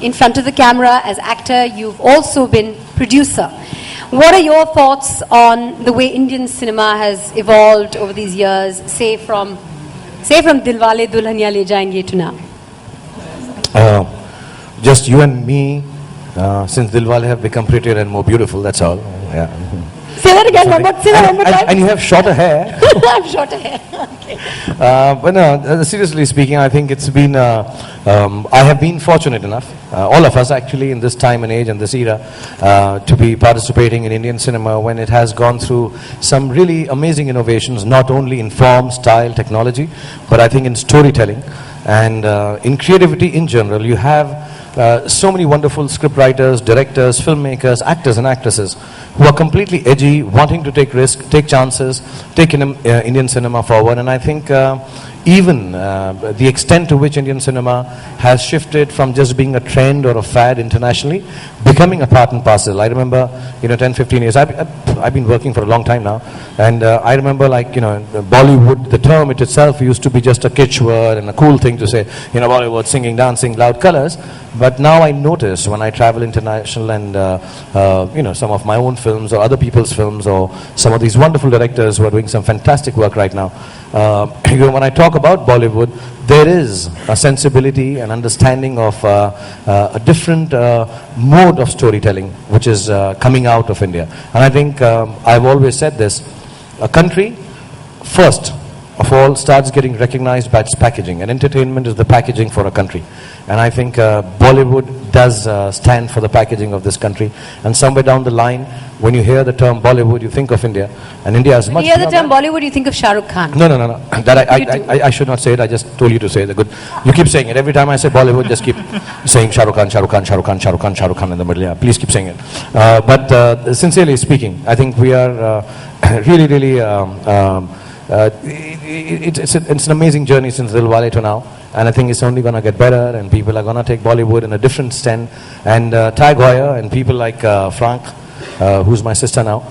in front of the camera as actor, you've also been producer. What are your thoughts on the way Indian cinema has evolved over these years, say from Dilwale Dulhania Le Jayenge to now? Just you and me, since Dilwale have become prettier and more beautiful, that's all. Yeah. Say that again, say that one more time. And you have shorter hair. I have shorter hair. Okay. But no, seriously speaking, I think it's been, I have been fortunate enough, all of us actually in this time and age and this era, to be participating in Indian cinema when it has gone through some really amazing innovations, not only in form, style, technology, but I think in storytelling and in creativity in general. You have so many wonderful script writers, directors, filmmakers, actors and actresses who are completely edgy, wanting to take risks, take chances, take Indian cinema forward. And I think even the extent to which Indian cinema has shifted from just being a trend or a fad internationally, becoming a part and parcel. I remember, 10, 15 years, I've been working for a long time now, and I remember Bollywood, the term itself used to be just a kitsch word and a cool thing to say, Bollywood, singing, dancing, loud colors. But now I notice when I travel international and, some of my own films or other people's films or some of these wonderful directors who are doing some fantastic work right now, when I talk about Bollywood, there is a sensibility and understanding of a different mode of storytelling which is coming out of India. And I think I've always said this, a country first of all starts getting recognized by its packaging, and entertainment is the packaging for a country. And I think Bollywood does stand for the packaging of this country. And somewhere down the line, when you hear the term Bollywood, you think of India. And India is much... When you hear the term Bollywood, you think of Shah Rukh Khan. No. That I should not say it. I just told you to say it. Good. You keep saying it. Every time I say Bollywood, just keep saying Shah Rukh Khan, Shah Rukh Khan, Shah Rukh Khan, Shah Rukh Khan, Shah Rukh Khan in the middle. Yeah, please keep saying it. But sincerely speaking, I think we are really... it's an amazing journey since Dilwale to now, and I think it's only going to get better, and people are going to take Bollywood in a different stand, and Tag Heuer and people like Frank, who's my sister now,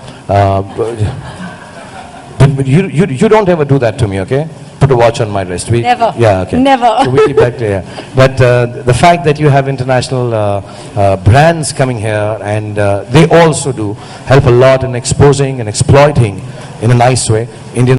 you don't ever do that to me, okay? Put a watch on my wrist. Never. Yeah, okay. Never. So we keep that clear. But the fact that you have international brands coming here, and they also do help a lot in exposing and exploiting in a nice way Indian